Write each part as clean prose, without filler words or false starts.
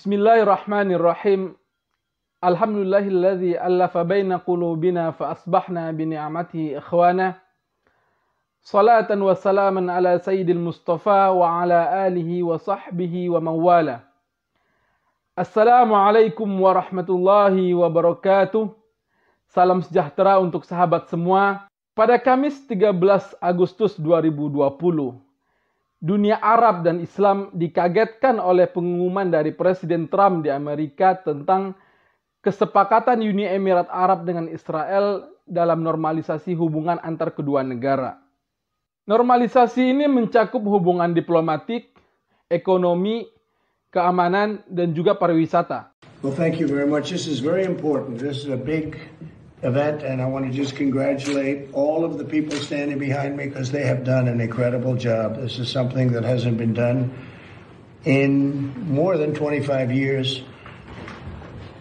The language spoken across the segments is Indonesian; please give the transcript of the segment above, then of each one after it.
Bismillahirrahmanirrahim. Alhamdulillahilladzi allafa baina qulubina fa asbahna bi ni'matihi ikhwana. Salatan wa salaman ala sayyidil Mustafa wa ala alihi wa sahbihi wa mawala. Assalamualaikum warahmatullahi wabarakatuh. Salam sejahtera untuk sahabat semua. Pada Kamis 13 Agustus 2020, dunia Arab dan Islam dikagetkan oleh pengumuman dari Presiden Trump di Amerika tentang kesepakatan Uni Emirat Arab dengan Israel dalam normalisasi hubungan antar kedua negara. Normalisasi ini mencakup hubungan diplomatik, ekonomi, keamanan, dan juga pariwisata. Well, thank you very much. This is very important. This is a big event, and I want to just congratulate all of the people standing behind me because they have done an incredible job. This is something that hasn't been done in more than 25 years.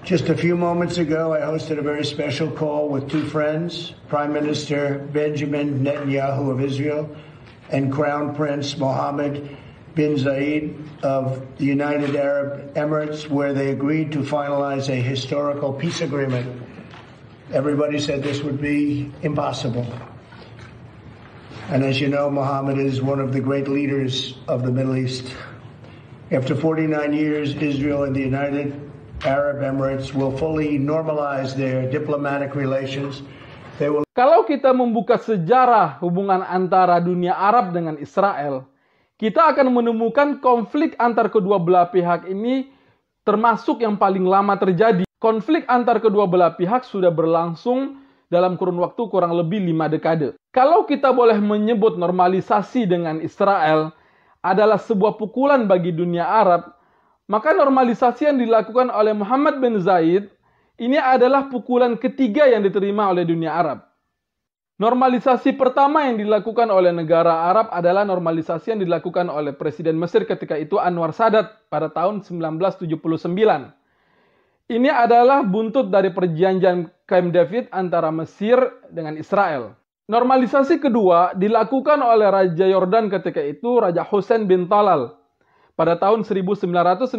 Just a few moments ago, I hosted a very special call with two friends, Prime Minister Benjamin Netanyahu of Israel and Crown Prince Mohammed bin Zayed of the United Arab Emirates, where they agreed to finalize a historical peace agreement. Everybody said this would be impossible. And as you know, Mohammed is one of the great leaders of the Middle East. After 49 years, Israel and the United Arab Emirates will fully normalize their diplomatic relations. Kalau kita membuka sejarah hubungan antara dunia Arab dengan Israel, kita akan menemukan konflik antar kedua belah pihak ini termasuk yang paling lama terjadi. Konflik antar kedua belah pihak sudah berlangsung dalam kurun waktu kurang lebih 5 dekade. Kalau kita boleh menyebut normalisasi dengan Israel adalah sebuah pukulan bagi dunia Arab, maka normalisasi yang dilakukan oleh Mohammed bin Zayed ini adalah pukulan ketiga yang diterima oleh dunia Arab. Normalisasi pertama yang dilakukan oleh negara Arab adalah normalisasi yang dilakukan oleh Presiden Mesir ketika itu Anwar Sadat pada tahun 1979. Ini adalah buntut dari perjanjian Camp David antara Mesir dengan Israel. Normalisasi kedua dilakukan oleh Raja Yordan ketika itu, Raja Hussein bin Talal, pada tahun 1994,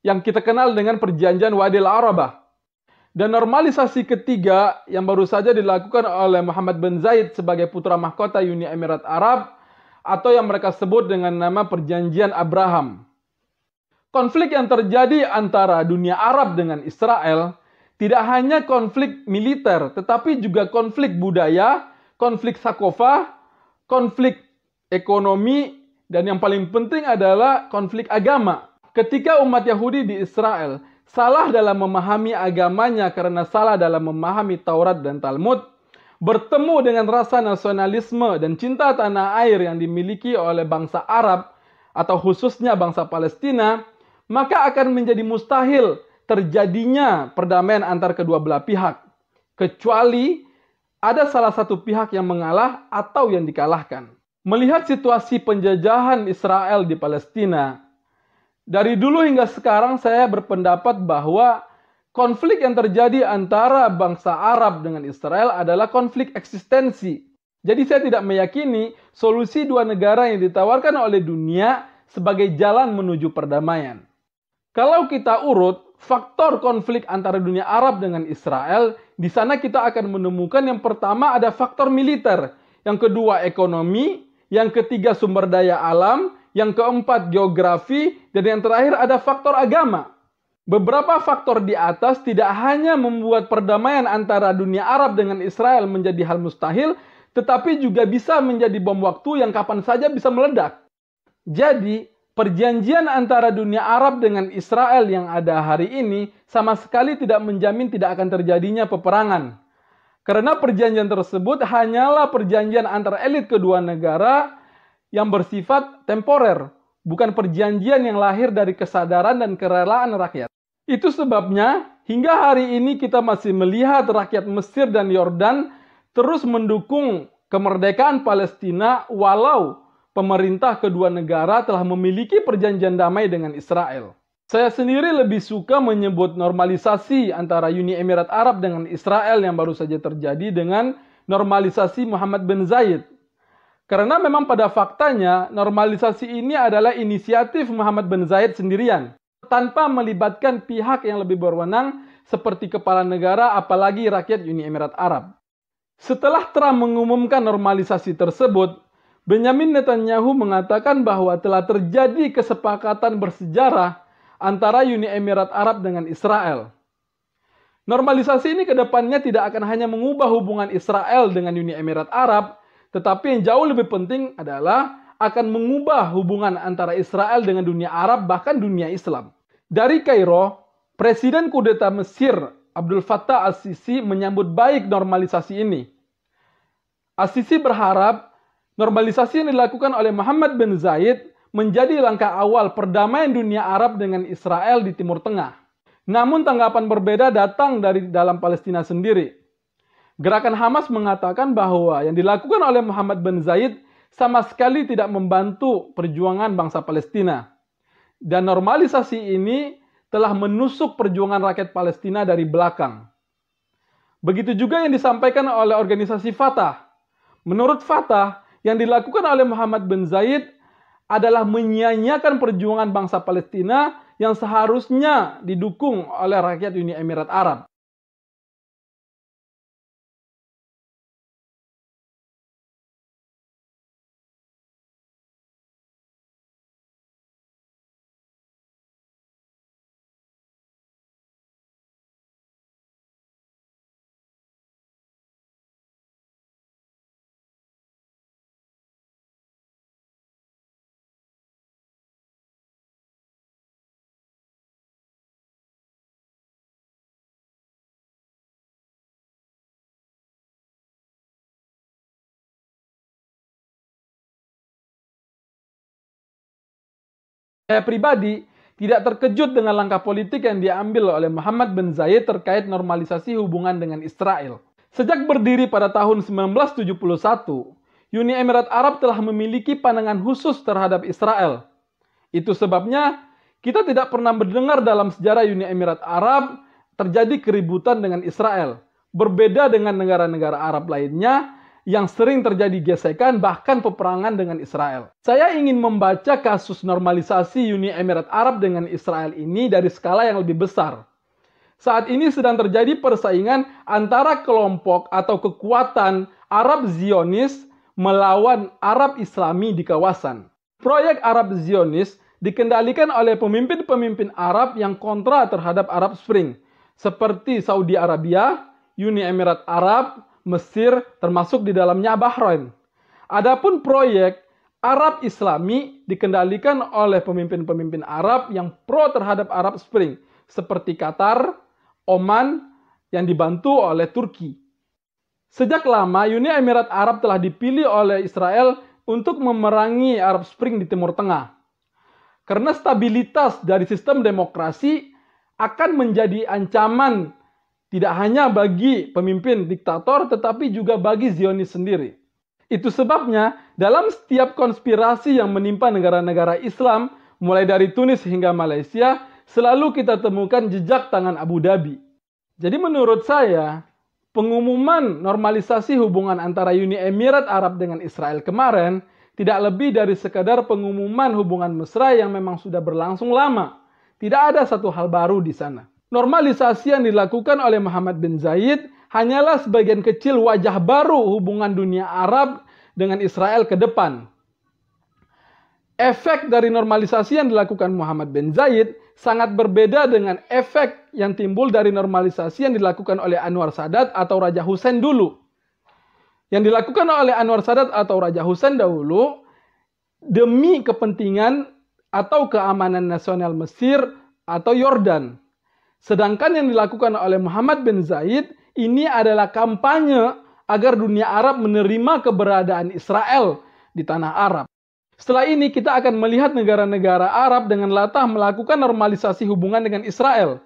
yang kita kenal dengan perjanjian Wadil Arabah. Dan normalisasi ketiga yang baru saja dilakukan oleh Mohammed bin Zayed sebagai putra mahkota Uni Emirat Arab, atau yang mereka sebut dengan nama perjanjian Abraham. Konflik yang terjadi antara dunia Arab dengan Israel tidak hanya konflik militer, tetapi juga konflik budaya, konflik sakofah, konflik ekonomi, dan yang paling penting adalah konflik agama. Ketika umat Yahudi di Israel salah dalam memahami agamanya karena salah dalam memahami Taurat dan Talmud, bertemu dengan rasa nasionalisme dan cinta tanah air yang dimiliki oleh bangsa Arab, atau khususnya bangsa Palestina, maka akan menjadi mustahil terjadinya perdamaian antar kedua belah pihak, kecuali ada salah satu pihak yang mengalah atau yang dikalahkan. Melihat situasi penjajahan Israel di Palestina, dari dulu hingga sekarang saya berpendapat bahwa konflik yang terjadi antara bangsa Arab dengan Israel adalah konflik eksistensi. Jadi saya tidak meyakini solusi dua negara yang ditawarkan oleh dunia sebagai jalan menuju perdamaian. Kalau kita urut faktor konflik antara dunia Arab dengan Israel, di sana kita akan menemukan yang pertama ada faktor militer, yang kedua ekonomi, yang ketiga sumber daya alam, yang keempat geografi, dan yang terakhir ada faktor agama. Beberapa faktor di atas tidak hanya membuat perdamaian antara dunia Arab dengan Israel menjadi hal mustahil, tetapi juga bisa menjadi bom waktu yang kapan saja bisa meledak. Jadi, perjanjian antara dunia Arab dengan Israel yang ada hari ini sama sekali tidak menjamin tidak akan terjadinya peperangan. Karena perjanjian tersebut hanyalah perjanjian antara elit kedua negara yang bersifat temporer, bukan perjanjian yang lahir dari kesadaran dan kerelaan rakyat. Itu sebabnya hingga hari ini kita masih melihat rakyat Mesir dan Yordan terus mendukung kemerdekaan Palestina walau pemerintah kedua negara telah memiliki perjanjian damai dengan Israel. Saya sendiri lebih suka menyebut normalisasi antara Uni Emirat Arab dengan Israel yang baru saja terjadi dengan normalisasi Mohammed bin Zayed. Karena memang pada faktanya normalisasi ini adalah inisiatif Mohammed bin Zayed sendirian. tanpa melibatkan pihak yang lebih berwenang seperti kepala negara apalagi rakyat Uni Emirat Arab. Setelah Trump mengumumkan normalisasi tersebut, Benjamin Netanyahu mengatakan bahwa telah terjadi kesepakatan bersejarah antara Uni Emirat Arab dengan Israel. Normalisasi ini ke depannya tidak akan hanya mengubah hubungan Israel dengan Uni Emirat Arab, tetapi yang jauh lebih penting adalah akan mengubah hubungan antara Israel dengan dunia Arab bahkan dunia Islam. Dari Kairo, Presiden kudeta Mesir Abdul Fattah al-Sisi menyambut baik normalisasi ini. Al-Sisi berharap normalisasi yang dilakukan oleh Mohammed bin Zayed menjadi langkah awal perdamaian dunia Arab dengan Israel di Timur Tengah. Namun tanggapan berbeda datang dari dalam Palestina sendiri. Gerakan Hamas mengatakan bahwa yang dilakukan oleh Mohammed bin Zayed sama sekali tidak membantu perjuangan bangsa Palestina. Dan normalisasi ini telah menusuk perjuangan rakyat Palestina dari belakang. Begitu juga yang disampaikan oleh organisasi Fatah. Menurut Fatah, yang dilakukan oleh Mohammed bin Zayed adalah menyia-nyiakan perjuangan bangsa Palestina yang seharusnya didukung oleh rakyat Uni Emirat Arab. Saya pribadi tidak terkejut dengan langkah politik yang diambil oleh Mohammed bin Zayed terkait normalisasi hubungan dengan Israel. Sejak berdiri pada tahun 1971, Uni Emirat Arab telah memiliki pandangan khusus terhadap Israel. Itu sebabnya kita tidak pernah mendengar dalam sejarah Uni Emirat Arab terjadi keributan dengan Israel. Berbeda dengan negara-negara Arab lainnya yang sering terjadi gesekan bahkan peperangan dengan Israel. Saya ingin membaca kasus normalisasi Uni Emirat Arab dengan Israel ini dari skala yang lebih besar. Saat ini sedang terjadi persaingan antara kelompok atau kekuatan Arab Zionis melawan Arab Islami di kawasan. Proyek Arab Zionis dikendalikan oleh pemimpin-pemimpin Arab yang kontra terhadap Arab Spring, seperti Saudi Arabia, Uni Emirat Arab, Mesir, termasuk di dalamnya Bahrain. Adapun proyek Arab Islami dikendalikan oleh pemimpin-pemimpin Arab yang pro terhadap Arab Spring, seperti Qatar, Oman, yang dibantu oleh Turki. Sejak lama, Uni Emirat Arab telah dipilih oleh Israel untuk memerangi Arab Spring di Timur Tengah. Karena stabilitas dari sistem demokrasi akan menjadi ancaman tidak hanya bagi pemimpin diktator, tetapi juga bagi Zionis sendiri. Itu sebabnya, dalam setiap konspirasi yang menimpa negara-negara Islam, mulai dari Tunis hingga Malaysia, selalu kita temukan jejak tangan Abu Dhabi. Jadi menurut saya, pengumuman normalisasi hubungan antara Uni Emirat Arab dengan Israel kemarin, tidak lebih dari sekadar pengumuman hubungan mesra yang memang sudah berlangsung lama. Tidak ada satu hal baru di sana. Normalisasi yang dilakukan oleh Mohammed bin Zayed hanyalah sebagian kecil wajah baru hubungan dunia Arab dengan Israel ke depan. Efek dari normalisasi yang dilakukan Mohammed bin Zayed sangat berbeda dengan efek yang timbul dari normalisasi yang dilakukan oleh Anwar Sadat atau Raja Hussein dulu. Yang dilakukan oleh Anwar Sadat atau Raja Hussein dahulu demi kepentingan atau keamanan nasional Mesir atau Yordan. Sedangkan yang dilakukan oleh Mohammed bin Zayed ini adalah kampanye agar dunia Arab menerima keberadaan Israel di tanah Arab. Setelah ini kita akan melihat negara-negara Arab dengan latah melakukan normalisasi hubungan dengan Israel.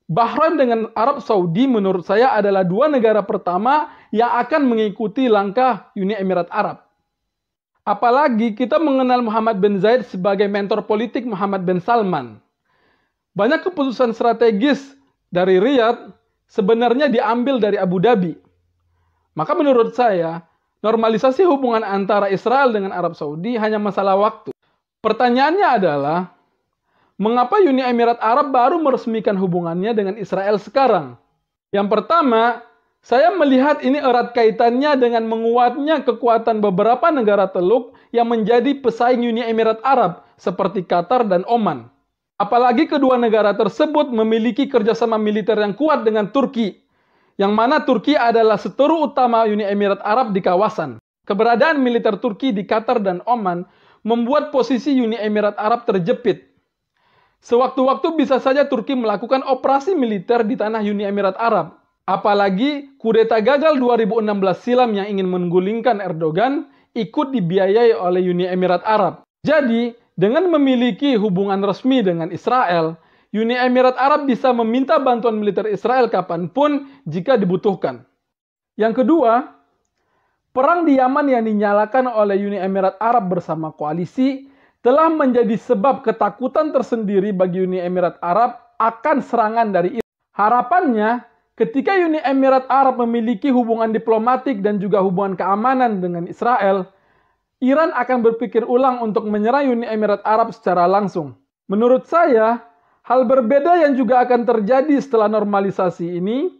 Bahrain dengan Arab Saudi menurut saya adalah dua negara pertama yang akan mengikuti langkah Uni Emirat Arab. Apalagi kita mengenal Mohammed bin Zayed sebagai mentor politik Mohammed bin Salman. Banyak keputusan strategis dari Riyadh sebenarnya diambil dari Abu Dhabi. Maka menurut saya, normalisasi hubungan antara Israel dengan Arab Saudi hanya masalah waktu. Pertanyaannya adalah, Mengapa Uni Emirat Arab baru meresmikan hubungannya dengan Israel sekarang? Yang pertama, saya melihat ini erat kaitannya dengan menguatnya kekuatan beberapa negara Teluk yang menjadi pesaing Uni Emirat Arab seperti Qatar dan Oman. Apalagi kedua negara tersebut memiliki kerjasama militer yang kuat dengan Turki, yang mana Turki adalah seteru utama Uni Emirat Arab di kawasan. Keberadaan militer Turki di Qatar dan Oman membuat posisi Uni Emirat Arab terjepit. Sewaktu-waktu bisa saja Turki melakukan operasi militer di tanah Uni Emirat Arab. Apalagi kudeta gagal 2016 silam yang ingin menggulingkan Erdogan ikut dibiayai oleh Uni Emirat Arab. Jadi, dengan memiliki hubungan resmi dengan Israel, Uni Emirat Arab bisa meminta bantuan militer Israel kapanpun jika dibutuhkan. Yang kedua, perang di Yaman yang dinyalakan oleh Uni Emirat Arab bersama koalisi telah menjadi sebab ketakutan tersendiri bagi Uni Emirat Arab akan serangan dari Iran. Harapannya, ketika Uni Emirat Arab memiliki hubungan diplomatik dan juga hubungan keamanan dengan Israel, Iran akan berpikir ulang untuk menyerang Uni Emirat Arab secara langsung. Menurut saya, hal berbeda yang juga akan terjadi setelah normalisasi ini,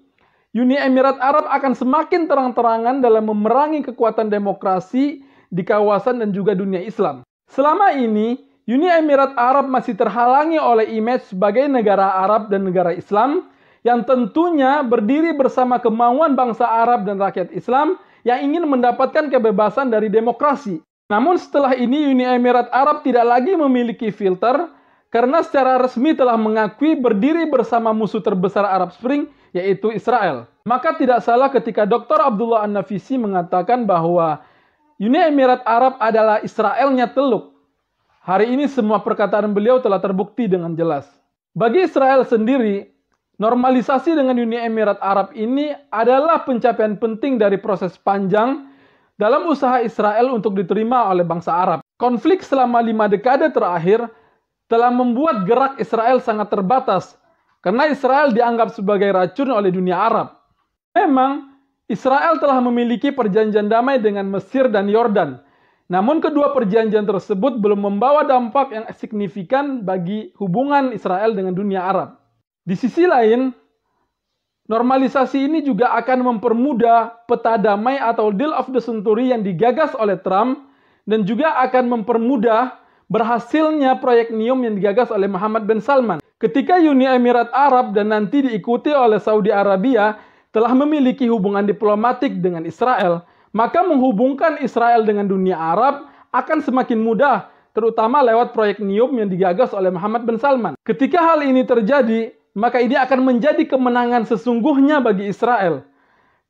Uni Emirat Arab akan semakin terang-terangan dalam memerangi kekuatan demokrasi di kawasan dan juga dunia Islam. Selama ini, Uni Emirat Arab masih terhalangi oleh image sebagai negara Arab dan negara Islam yang tentunya berdiri bersama kemauan bangsa Arab dan rakyat Islam yang ingin mendapatkan kebebasan dari demokrasi. Namun setelah ini Uni Emirat Arab tidak lagi memiliki filter karena secara resmi telah mengakui berdiri bersama musuh terbesar Arab Spring, yaitu Israel. Maka tidak salah ketika Dr. Abdullah An-Nafisi mengatakan bahwa Uni Emirat Arab adalah Israelnya Teluk. Hari ini semua perkataan beliau telah terbukti dengan jelas. Bagi Israel sendiri, normalisasi dengan Uni Emirat Arab ini adalah pencapaian penting dari proses panjang dalam usaha Israel untuk diterima oleh bangsa Arab. Konflik selama 5 dekade terakhir telah membuat gerak Israel sangat terbatas karena Israel dianggap sebagai racun oleh dunia Arab. Memang, Israel telah memiliki perjanjian damai dengan Mesir dan Yordan. Namun kedua perjanjian tersebut belum membawa dampak yang signifikan bagi hubungan Israel dengan dunia Arab. Di sisi lain, normalisasi ini juga akan mempermudah peta damai atau deal of the century yang digagas oleh Trump dan juga akan mempermudah berhasilnya proyek NEOM yang digagas oleh Mohammed bin Salman. Ketika Uni Emirat Arab dan nanti diikuti oleh Saudi Arabia telah memiliki hubungan diplomatik dengan Israel, maka menghubungkan Israel dengan dunia Arab akan semakin mudah, terutama lewat proyek NEOM yang digagas oleh Mohammed bin Salman. Ketika hal ini terjadi, maka ini akan menjadi kemenangan sesungguhnya bagi Israel.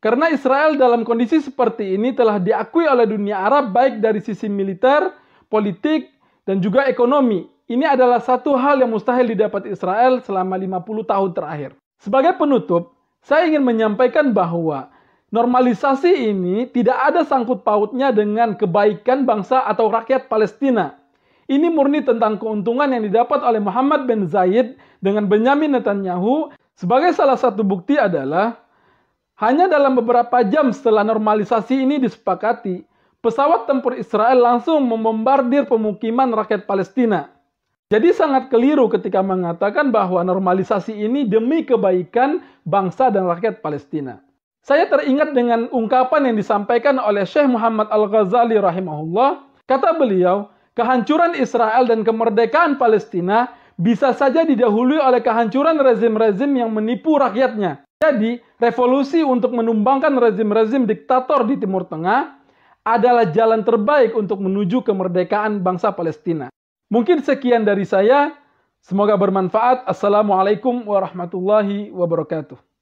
Karena Israel dalam kondisi seperti ini telah diakui oleh dunia Arab baik dari sisi militer, politik, dan juga ekonomi. Ini adalah satu hal yang mustahil didapat Israel selama 50 tahun terakhir. Sebagai penutup, saya ingin menyampaikan bahwa normalisasi ini tidak ada sangkut pautnya dengan kebaikan bangsa atau rakyat Palestina. Ini murni tentang keuntungan yang didapat oleh Mohammed bin Zayed dengan Benyamin Netanyahu. Sebagai salah satu bukti adalah, hanya dalam beberapa jam setelah normalisasi ini disepakati, pesawat tempur Israel langsung membombardir pemukiman rakyat Palestina. Jadi sangat keliru ketika mengatakan bahwa normalisasi ini demi kebaikan bangsa dan rakyat Palestina. Saya teringat dengan ungkapan yang disampaikan oleh Syekh Muhammad Al-Ghazali rahimahullah. Kata beliau, kehancuran Israel dan kemerdekaan Palestina bisa saja didahului oleh kehancuran rezim-rezim yang menipu rakyatnya. Jadi, revolusi untuk menumbangkan rezim-rezim diktator di Timur Tengah adalah jalan terbaik untuk menuju kemerdekaan bangsa Palestina. Mungkin sekian dari saya. Semoga bermanfaat. Assalamualaikum warahmatullahi wabarakatuh.